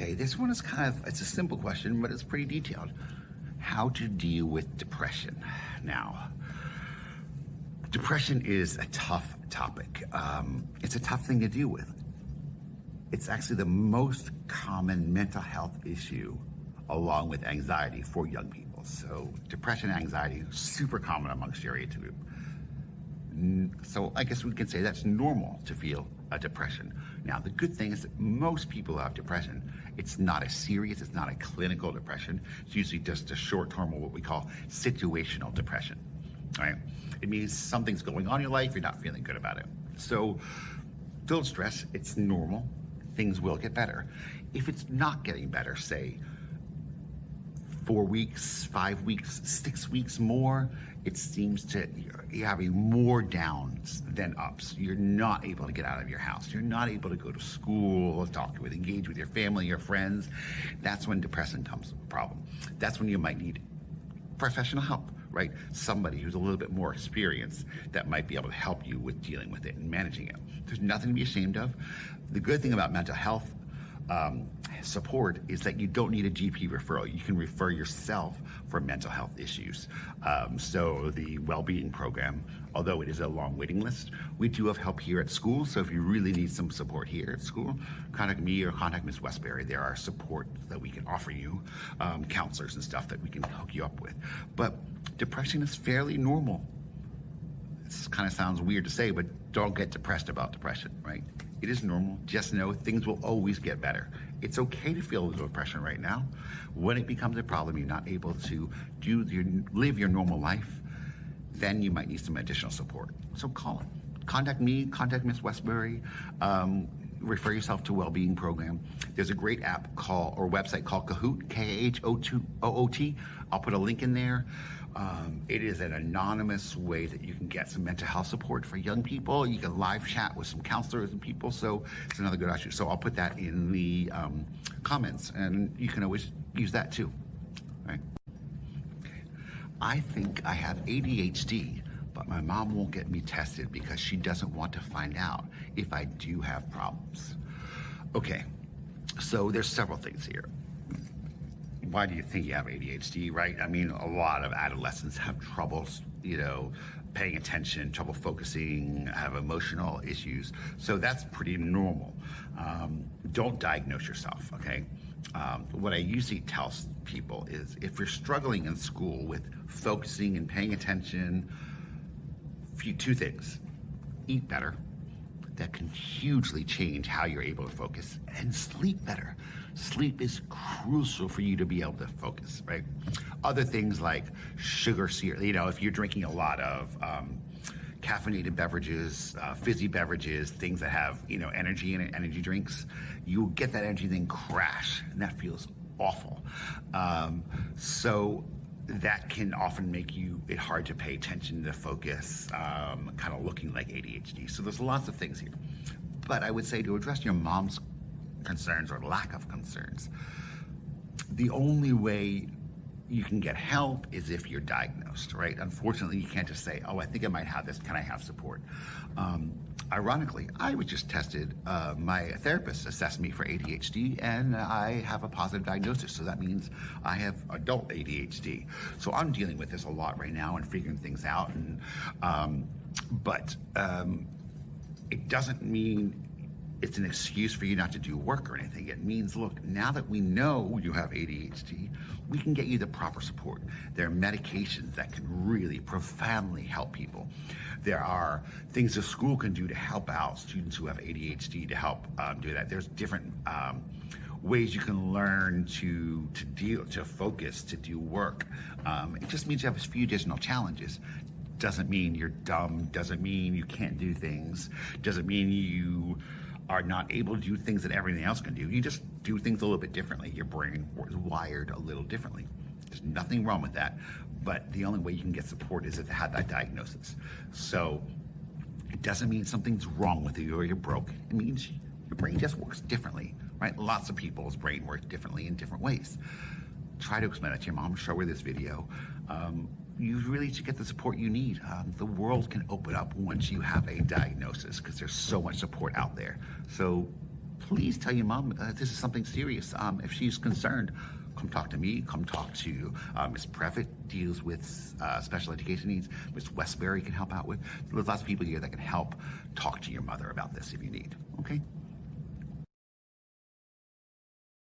Okay, this one is it's a simple question, but it's pretty detailed. How to deal with depression. Now, depression is a tough topic. It's a tough thing to deal with. It's actually the most common mental health issue along with anxiety for young people. So depression and anxiety, super common amongst your age group. So I guess we can say that's normal to feel a depression. Now, the good thing is that most people who have depression, it's not it's not a clinical depression. It's usually just a short-term, or what we call situational depression, right? It means something's going on in your life, you're not feeling good about it. So don't stress, it's normal. Things will get better. If it's not getting better, say 4 weeks, 5 weeks, 6 weeks more, it seems to you're having more downs than ups. You're not able to get out of your house. You're not able to go to school, engage with your family, your friends. That's when depression comes a problem. That's when you might need professional help, right? Somebody who's a little bit more experienced that might be able to help you with dealing with it and managing it. There's nothing to be ashamed of. The good thing about mental health support is that you don't need a GP referral. You can refer yourself for mental health issues. So the well-being program, although it is a long waiting list, we do have help here at school. So if you really need some support here at school, contact me or contact Ms. Westbury. There are support that we can offer you, counselors and stuff that we can hook you up with. But depression is fairly normal. This kind of sounds weird to say, but don't get depressed about depression, right? It is normal. Just know things will always get better. It's okay to feel a little depression right now. When it becomes a problem, you're not able to live your normal life, then you might need some additional support. So call it. Contact me, contact Ms. Westbury, refer yourself to Wellbeing Program. There's a great app or website called Kahoot, K-A-H-O-O-T. I'll put a link in there. It is an anonymous way that you can get some mental health support for young people. You can live chat with some counselors and people, so it's another good option. So I'll put that in the comments, and you can always use that too. All right? Okay. I think I have ADHD, but my mom won't get me tested because she doesn't want to find out if I do have problems. Okay, so there's several things here. Why do you think you have ADHD, right? I mean, a lot of adolescents have troubles, paying attention, trouble focusing, have emotional issues. So that's pretty normal. Don't diagnose yourself, okay? What I usually tell people is if you're struggling in school with focusing and paying attention, two things. Eat better. That can hugely change how you're able to focus, and sleep better. Sleep is crucial for you to be able to focus, right? Other things like sugar syrup, if you're drinking a lot of caffeinated beverages, fizzy beverages, things that have, energy in it, energy drinks, you'll get that energy then crash, and that feels awful. So that can often make it hard to pay attention, to focus, kind of looking like ADHD. So there's lots of things here. But I would say to address your mom's concerns or lack of concerns, the only way you can get help is if you're diagnosed, right? Unfortunately, you can't just say, oh, I think I might have this, can I have support? Ironically, I was just tested, my therapist assessed me for ADHD, and I have a positive diagnosis. So that means I have adult ADHD. So I'm dealing with this a lot right now and figuring things out. But it doesn't mean it's an excuse for you not to do work or anything. It means, look, now that we know you have ADHD, we can get you the proper support. There are medications that can really profoundly help people. There are things the school can do to help out students who have ADHD to help do that. There's different ways you can learn to focus, to do work. It just means you have a few additional challenges. Doesn't mean you're dumb, doesn't mean you can't do things, doesn't mean you are not able to do things that everything else can do. You just do things a little bit differently. Your brain is wired a little differently. There's nothing wrong with that, but the only way you can get support is if they have that diagnosis. So it doesn't mean something's wrong with you or you're broke. It means your brain just works differently, right? Lots of people's brain works differently in different ways. Try to explain that to your mom, show her this video. You really should get the support you need. The world can open up once you have a diagnosis because there's so much support out there. So please tell your mom this is something serious. If she's concerned, come talk to me. Come talk to Ms. Previtt, deals with special education needs. Ms. Westbury can help out with. There's lots of people here that can help talk to your mother about this if you need. Okay?